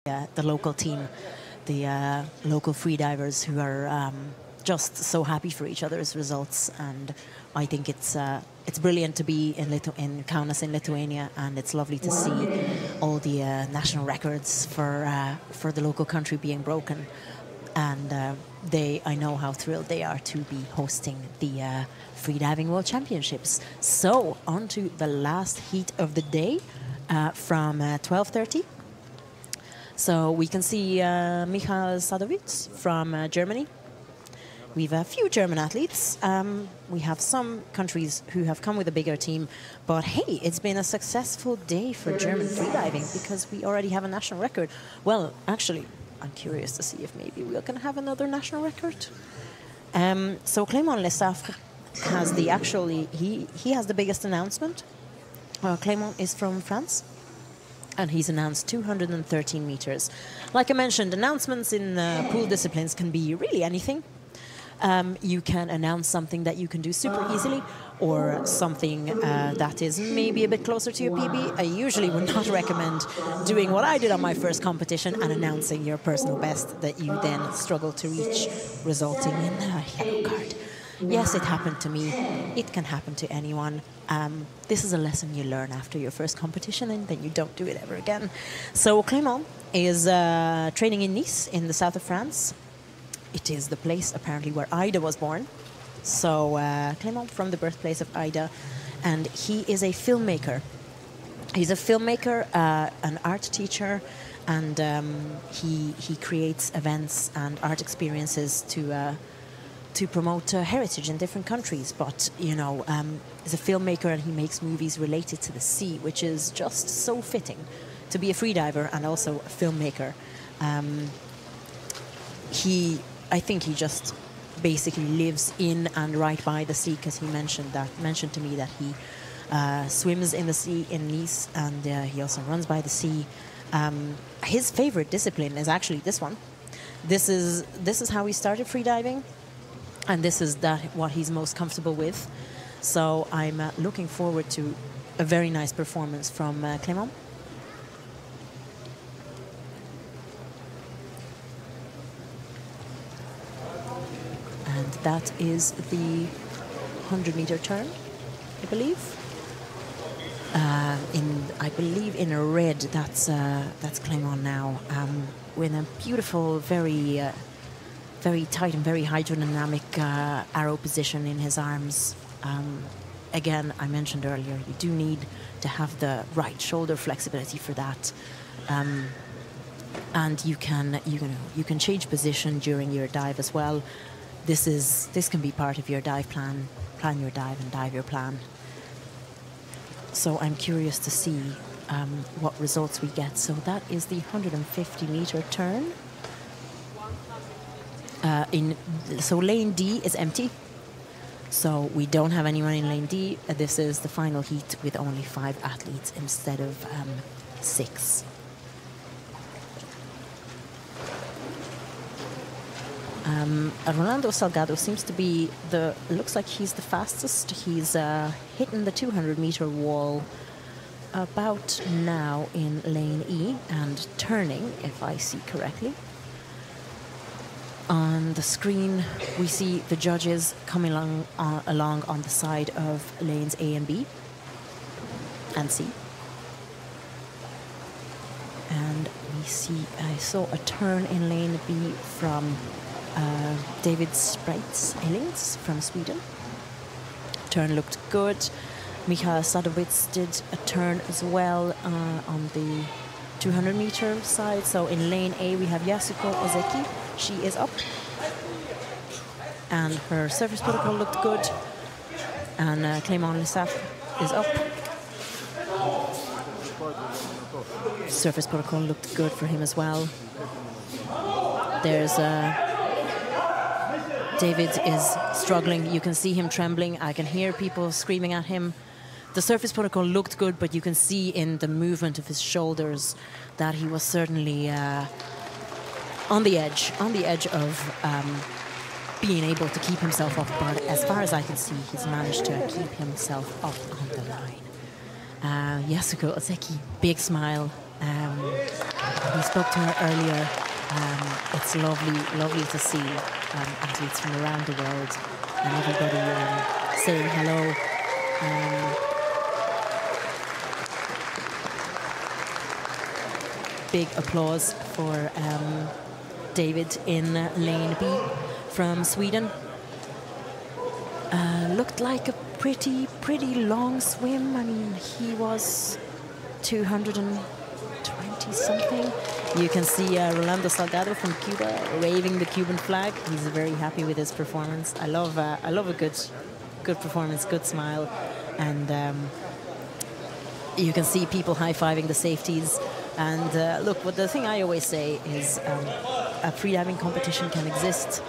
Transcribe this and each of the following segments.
the local team, the local freedivers who are just so happy for each other's results. And I think it's brilliant to be in Kaunas in Lithuania, and it's lovely to see all the national records for the local country being broken. And I know how thrilled they are to be hosting the Freediving World Championships. So on to the last heat of the day from 12:30. So we can see Michael Sadowitz from Germany. We have a few German athletes. We have some countries who have come with a bigger team. But hey, it's been a successful day for German freediving because we already have a national record. Well, actually, I'm curious to see if maybe we're going to have another national record. So Clément Lessafre has he has the biggest announcement. Clément is from France, and he's announced 213 meters. Like I mentioned, announcements in pool disciplines can be really anything. You can announce something that you can do super easily, or something that is maybe a bit closer to your PB. I usually would not recommend doing what I did on my first competition and announcing your personal best that you then struggle to reach, resulting in a yellow card. Yes, it happened to me. It can happen to anyone. This is a lesson you learn after your first competition, and then you don't do it ever again. So Clément is training in Nice in the south of France. It is the place, apparently, where AIDA was born. So Clément from the birthplace of AIDA. And he is a filmmaker. He's a filmmaker, an art teacher, and he creates events and art experiences to promote heritage in different countries. But, he's a filmmaker, and he makes movies related to the sea, which is just so fitting to be a freediver and also a filmmaker. I think he just basically lives in and right by the sea, because he mentioned to me that he swims in the sea in Nice, and he also runs by the sea. His favorite discipline is actually this one. This is how he started freediving, and this is what he's most comfortable with. So I'm looking forward to a very nice performance from Clément. And that is the 100-meter turn, I believe. In a red, that's Clément now, with a beautiful, very tight and very hydrodynamic arrow position in his arms. Again, I mentioned earlier, you do need to have the right shoulder flexibility for that. And you can change position during your dive as well. This can be part of your dive plan your dive and dive your plan. So I'm curious to see what results we get. So that is the 150-meter turn. So lane D is empty. So we don't have anyone in lane D. This is the final heat with only 5 athletes instead of 6. Rolando Salgado seems to be looks like he's the fastest. He's hitting the 200-meter wall about now in lane E and turning, if I see correctly. On the screen, we see the judges coming along on the side of lanes A and B and C. And I saw a turn in lane B from David Spreitz from Sweden. Turn looked good. Michael Sadowitz did a turn as well on the 200-meter side. So in lane A, we have Yasuko Ozeki. She is up. And her surface protocol looked good. And Clément Lessafre is up. Surface protocol looked good for him as well. There's David is struggling. You can see him trembling. I can hear people screaming at him. The surface protocol looked good, but you can see in the movement of his shoulders that he was certainly on the edge of being able to keep himself up. But as far as I can see, he's managed to keep himself up on the line. Yasuko Ozeki, big smile, We spoke to her earlier. It's lovely to see athletes from around the world and everybody saying hello. Big applause for David in lane B from Sweden. Looked like a pretty long swim. I mean, he was 220 something. You can see Rolando Salgado from Cuba waving the Cuban flag. He's very happy with his performance. I love a good performance, good smile, and you can see people high-fiving the safeties. And look, what the thing I always say is a freediving competition can exist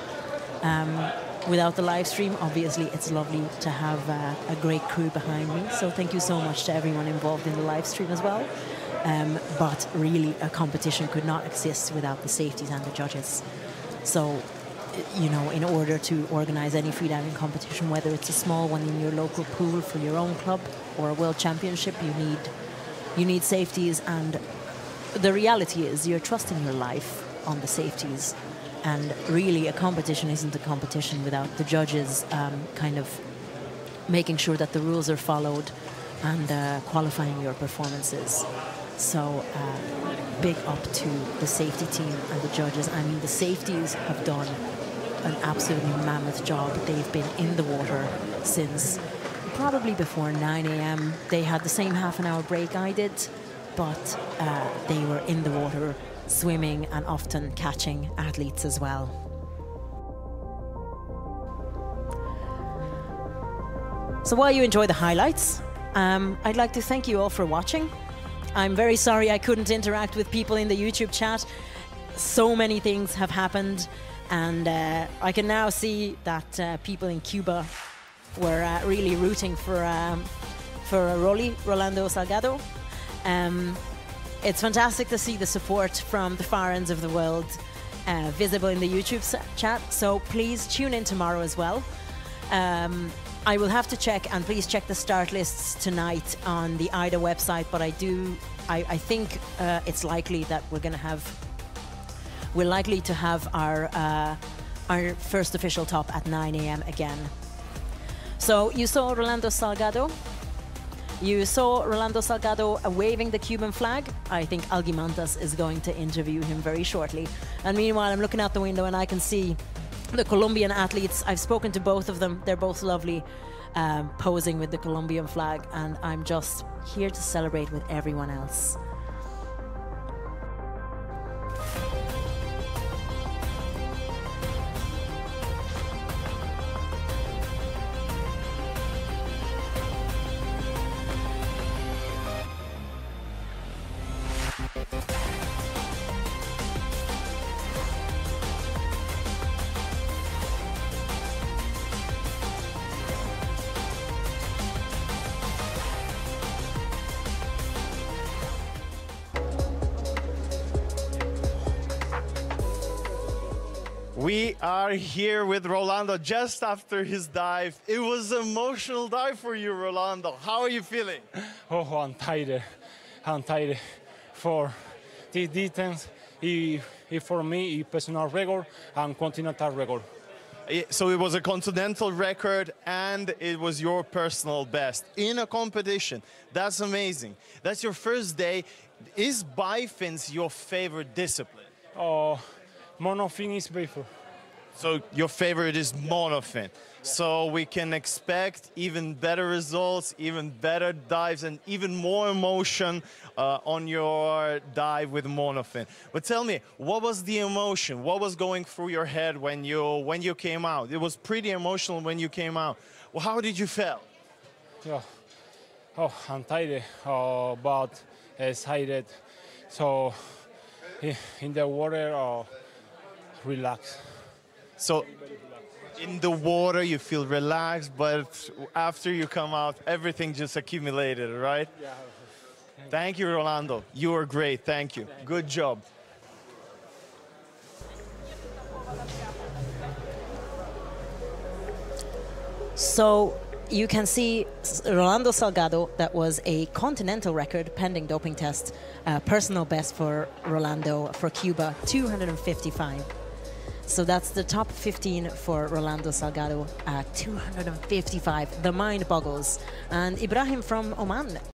without the live stream. Obviously, it's lovely to have a great crew behind me. So thank you so much to everyone involved in the live stream as well. But really, a competition could not exist without the safeties and the judges. So, you know, in order to organize any freediving competition, whether it's a small one in your local pool for your own club or a world championship, you need safeties. And the reality is you're trusting your life on the safeties. And really, a competition isn't a competition without the judges kind of making sure that the rules are followed and qualifying your performances. So big up to the safety team and the judges. I mean, the safeties have done an absolutely mammoth job. They've been in the water since probably before 9 a.m. They had the same half an hour break I did, but they were in the water swimming and often catching athletes as well. So while you enjoy the highlights, I'd like to thank you all for watching. I'm very sorry I couldn't interact with people in the YouTube chat. So many things have happened, and I can now see that people in Cuba were really rooting for Rolando Salgado. It's fantastic to see the support from the far ends of the world visible in the YouTube chat, so please tune in tomorrow as well. I will have to check, and please check the start lists tonight on the AIDA website, but I think it's likely that we're likely to have our first official top at 9 a.m. again. So you saw Rolando Salgado. You saw Rolando Salgado waving the Cuban flag. I think Algimantas is going to interview him very shortly. And meanwhile, I'm looking out the window and I can see the Colombian athletes. I've spoken to both of them. They're both lovely, posing with the Colombian flag, and I'm just here to celebrate with everyone else. We are here with Rolando just after his dive. It was an emotional dive for you, Rolando. How are you feeling? Oh, I'm tired. I'm tired for this distance. For me, it's personal record and continental record. So it was a continental record and it was your personal best in a competition. That's amazing. That's your first day. Is bifins your favorite discipline? Monofin is before. So your favorite is monofin. So we can expect even better results, even better dives, and even more emotion on your dive with monofin. But tell me, what was the emotion? What was going through your head when you came out? It was pretty emotional when you came out. Well, how did you feel? Yeah. Oh, I'm tired, but excited. So in the water, relax. So in the water you feel relaxed, but after you come out, everything just accumulated, right? Yeah. Thank you, Rolando. You were great. Thank you. Good job. So you can see Rolando Salgado, that was a Continental record pending doping test, personal best for Rolando for Cuba, 255. So that's the top 15 for Rolando Salgado, 255. The mind boggles. And Ibrahim from Oman.